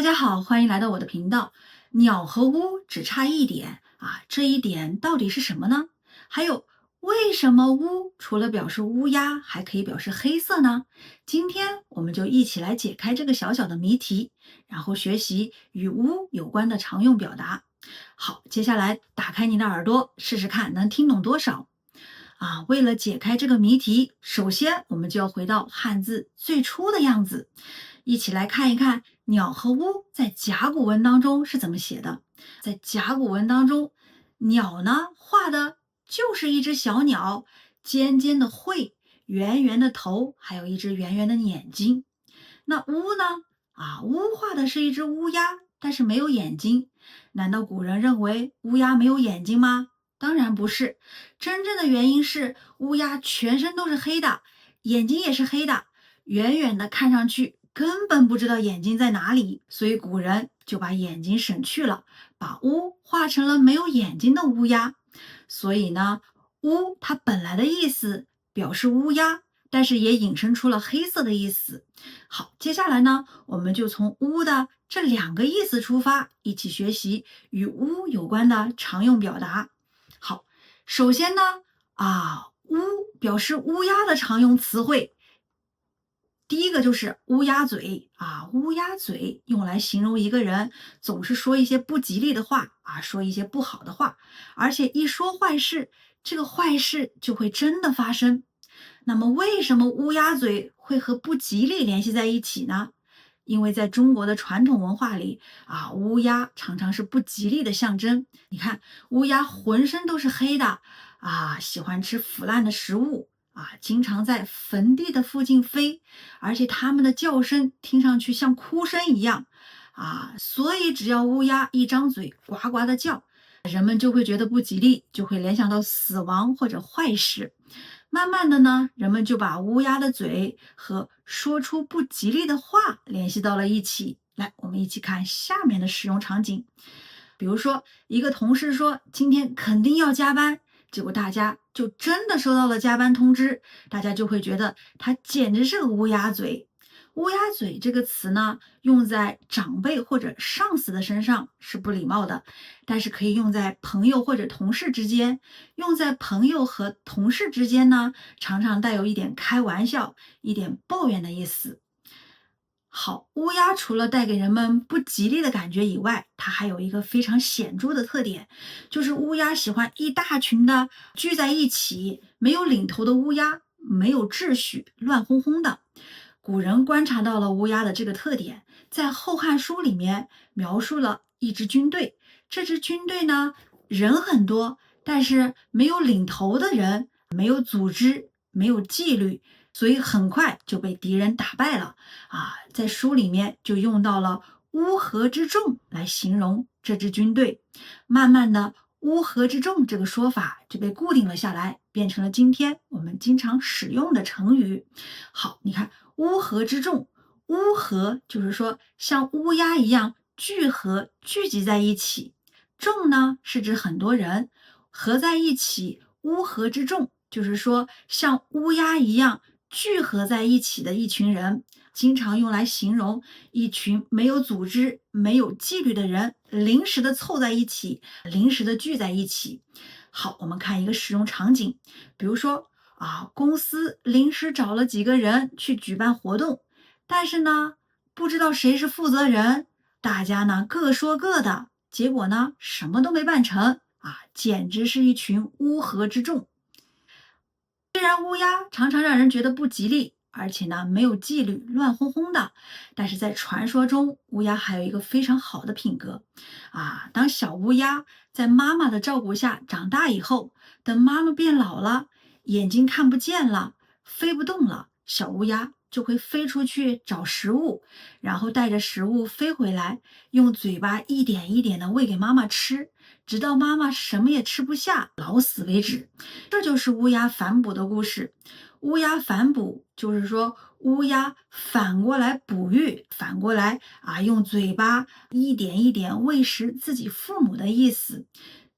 家好，欢迎来到我的频道。鸟和乌只差一点啊，这一点到底是什么呢？还有，为什么乌除了表示乌鸦，还可以表示黑色呢？今天我们就一起来解开这个小小的谜题，然后学习与乌有关的常用表达。好，接下来打开你的耳朵，试试看能听懂多少。为了解开这个谜题，首先我们就要回到汉字最初的样子，一起来看一看鸟和乌在甲骨文当中是怎么写的。在甲骨文当中，鸟呢画的就是一只小鸟，尖尖的喙，圆圆的头，还有一只圆圆的眼睛。那乌呢？乌画的是一只乌鸦，但是没有眼睛。难道古人认为乌鸦没有眼睛吗？当然不是，真正的原因是乌鸦全身都是黑的，眼睛也是黑的，远远的看上去根本不知道眼睛在哪里，所以古人就把眼睛省去了，把乌画成了没有眼睛的乌鸦。所以呢，乌它本来的意思表示乌鸦，但是也引申出了黑色的意思。好，接下来呢，我们就从乌的这两个意思出发，一起学习与乌有关的常用表达。好，首先呢，乌表示乌鸦的常用词汇，第一个就是乌鸦嘴乌鸦嘴用来形容一个人总是说一些不吉利的话说一些不好的话，而且一说坏事，这个坏事就会真的发生。那么为什么乌鸦嘴会和不吉利联系在一起呢？因为在中国的传统文化里乌鸦常常是不吉利的象征。你看，乌鸦浑身都是黑的喜欢吃腐烂的食物经常在坟地的附近飞，而且它们的叫声听上去像哭声一样所以只要乌鸦一张嘴呱呱的叫，人们就会觉得不吉利，就会联想到死亡或者坏事。慢慢的呢，人们就把乌鸦的嘴和说出不吉利的话联系到了一起。来，我们一起看下面的使用场景。比如说，一个同事说今天肯定要加班，结果大家就真的收到了加班通知，大家就会觉得他简直是个乌鸦嘴。乌鸦嘴这个词呢，用在长辈或者上司的身上是不礼貌的，但是可以用在朋友或者同事之间。用在朋友和同事之间呢，常常带有一点开玩笑、一点抱怨的意思。好，乌鸦除了带给人们不吉利的感觉以外，它还有一个非常显著的特点，就是乌鸦喜欢一大群的聚在一起，没有领头的乌鸦，没有秩序，乱哄哄的。古人观察到了乌鸦的这个特点，在《后汉书》里面描述了一支军队，这支军队呢，人很多，但是没有领头的人，没有组织，没有纪律，所以很快就被敌人打败了在书里面就用到了乌合之众来形容这支军队。慢慢的，乌合之众这个说法就被固定了下来，变成了今天我们经常使用的成语。好，你看乌合之众，乌合就是说像乌鸦一样聚合聚集在一起，众呢是指很多人合在一起，乌合之众就是说像乌鸦一样聚合在一起的一群人，经常用来形容一群没有组织、没有纪律的人临时的凑在一起，临时的聚在一起。好，我们看一个使用场景，比如说公司临时找了几个人去举办活动，但是呢，不知道谁是负责人，大家呢各说各的，结果呢什么都没办成简直是一群乌合之众。虽然乌鸦常常让人觉得不吉利，而且呢没有纪律，乱哄哄的，但是在传说中，乌鸦还有一个非常好的品格当小乌鸦在妈妈的照顾下长大以后，等妈妈变老了，眼睛看不见了，飞不动了，小乌鸦就会飞出去找食物，然后带着食物飞回来，用嘴巴一点一点的喂给妈妈吃，直到妈妈什么也吃不下，老死为止。这就是乌鸦反哺的故事。乌鸦反哺就是说乌鸦反过来哺育，反过来用嘴巴一点一点喂食自己父母的意思。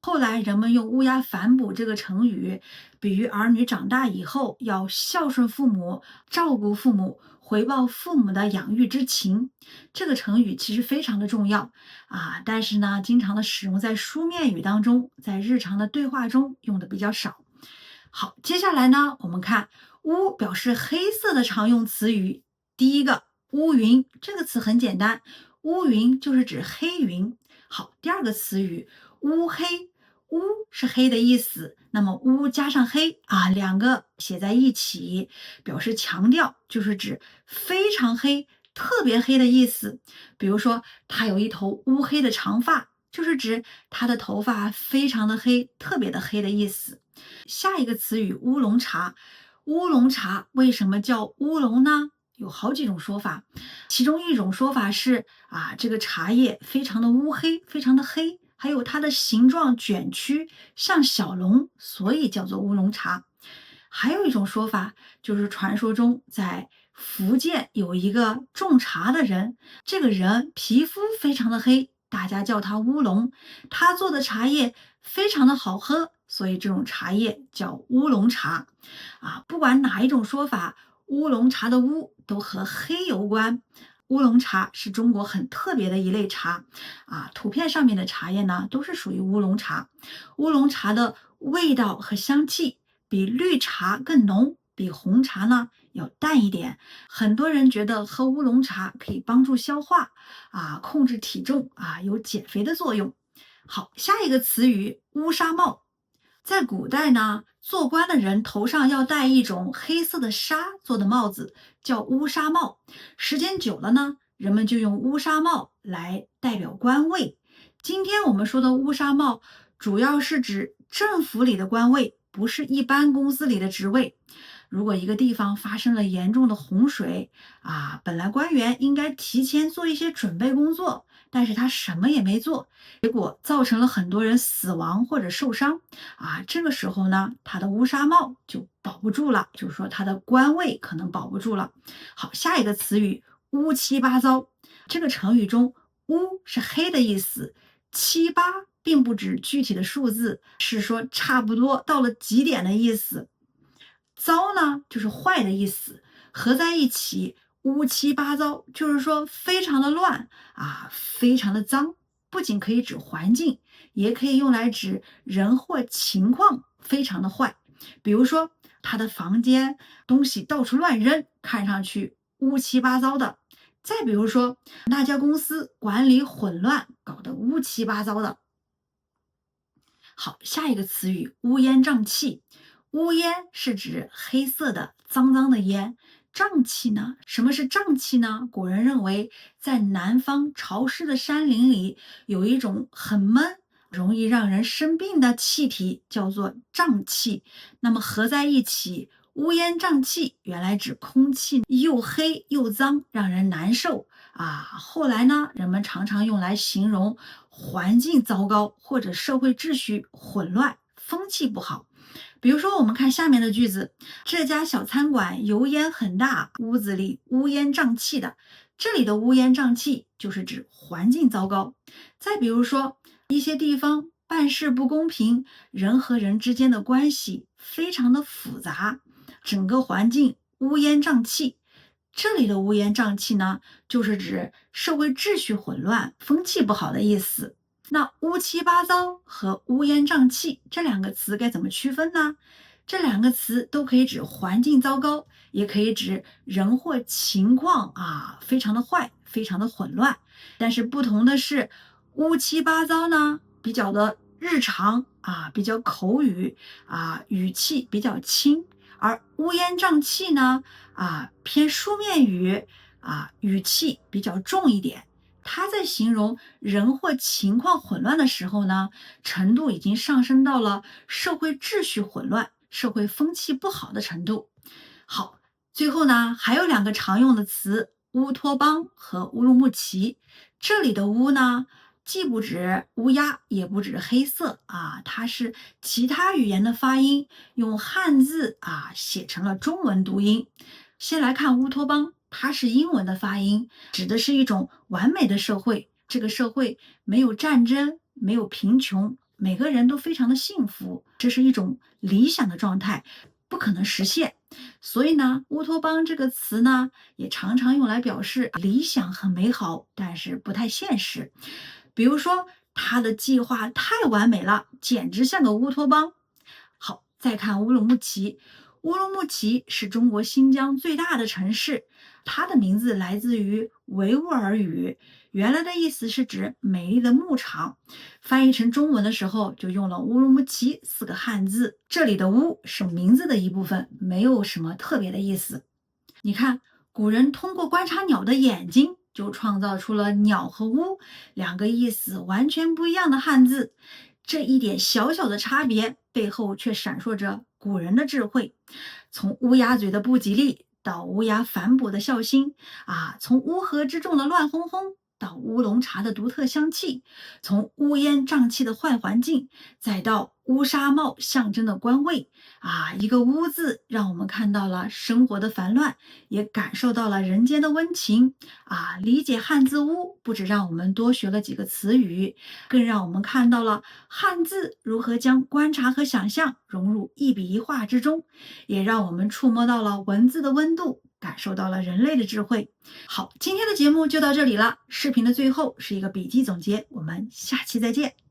后来人们用乌鸦反哺这个成语，比喻儿女长大以后要孝顺父母、照顾父母，回报父母的养育之情。这个成语其实非常的重要但是呢，经常的使用在书面语当中，在日常的对话中用的比较少。好，接下来呢，我们看乌表示黑色的常用词语。第一个乌云，这个词很简单，乌云就是指黑云。好，第二个词语乌黑，乌是黑的意思，那么乌加上黑两个写在一起，表示强调，就是指非常黑、特别黑的意思。比如说，他有一头乌黑的长发，就是指他的头发非常的黑，特别的黑的意思。下一个词语乌龙茶，乌龙茶为什么叫乌龙呢？有好几种说法，其中一种说法是这个茶叶非常的乌黑，非常的黑，还有它的形状卷曲像小龙，所以叫做乌龙茶。还有一种说法就是传说中在福建有一个种茶的人，这个人皮肤非常的黑，大家叫他乌龙，他做的茶叶非常的好喝，所以这种茶叶叫乌龙茶。不管哪一种说法，乌龙茶的乌都和黑有关。乌龙茶是中国很特别的一类茶图片上面的茶叶呢都是属于乌龙茶。乌龙茶的味道和香气比绿茶更浓，比红茶呢要淡一点。很多人觉得喝乌龙茶可以帮助消化控制体重有减肥的作用。好，下一个词语乌纱帽。在古代呢，做官的人头上要戴一种黑色的纱做的帽子，叫乌纱帽。时间久了呢，人们就用乌纱帽来代表官位。今天我们说的乌纱帽，主要是指政府里的官位，不是一般公司里的职位。如果一个地方发生了严重的洪水本来官员应该提前做一些准备工作，但是他什么也没做，结果造成了很多人死亡或者受伤这个时候呢，他的乌纱帽就保不住了，就是说他的官位可能保不住了。好，下一个词语乌七八糟。这个成语中乌是黑的意思，七八并不指具体的数字，是说差不多到了极点的意思。糟呢就是坏的意思，合在一起乌七八糟就是说非常的乱非常的脏。不仅可以指环境，也可以用来指人或情况非常的坏。比如说他的房间东西到处乱扔，看上去乌七八糟的。再比如说那家公司管理混乱，搞得乌七八糟的。好，下一个词语乌烟瘴气。乌烟是指黑色的脏脏的烟，瘴气呢？什么是瘴气呢？古人认为在南方潮湿的山林里有一种很闷，容易让人生病的气体，叫做瘴气。那么合在一起，乌烟瘴气原来指空气又黑又脏，让人难受后来呢，人们常常用来形容环境糟糕或者社会秩序混乱，风气不好。比如说我们看下面的句子，这家小餐馆油烟很大，屋子里乌烟瘴气的。这里的乌烟瘴气就是指环境糟糕。再比如说一些地方办事不公平，人和人之间的关系非常的复杂，整个环境乌烟瘴气。这里的乌烟瘴气呢，就是指社会秩序混乱，风气不好的意思。那乌七八糟和乌烟瘴气这两个词该怎么区分呢？这两个词都可以指环境糟糕，也可以指人或情况非常的坏，非常的混乱。但是不同的是，乌七八糟呢比较的日常比较口语语气比较轻，而乌烟瘴气呢偏书面语语气比较重一点。它在形容人或情况混乱的时候呢，程度已经上升到了社会秩序混乱、社会风气不好的程度。好，最后呢，还有两个常用的词，乌托邦和乌鲁木齐。这里的乌呢，既不指乌鸦，也不指黑色它是其他语言的发音，用汉字写成了中文读音。先来看乌托邦。它是英文的发音，指的是一种完美的社会。这个社会没有战争，没有贫穷，每个人都非常的幸福，这是一种理想的状态，不可能实现。所以呢，乌托邦这个词呢，也常常用来表示理想很美好，但是不太现实。比如说，他的计划太完美了，简直像个乌托邦。好，再看乌鲁木齐。乌鲁木齐是中国新疆最大的城市，它的名字来自于维吾尔语，原来的意思是指美丽的牧场。翻译成中文的时候，就用了乌鲁木齐4个汉字。这里的乌是名字的一部分，没有什么特别的意思。你看，古人通过观察鸟的眼睛，就创造出了鸟和乌两个意思完全不一样的汉字。这一点小小的差别背后却闪烁着古人的智慧。从乌鸦嘴的不吉利到乌鸦反哺的孝心从乌合之众的乱哄哄到乌龙茶的独特香气，从乌烟瘴气的坏环境，再到乌纱帽象征的官位一个乌字让我们看到了生活的烦乱，也感受到了人间的温情理解汉字乌不止让我们多学了几个词语，更让我们看到了汉字如何将观察和想象融入一笔一画之中，也让我们触摸到了文字的温度，感受到了人类的智慧。好，今天的节目就到这里了。视频的最后是一个笔记总结，我们下期再见。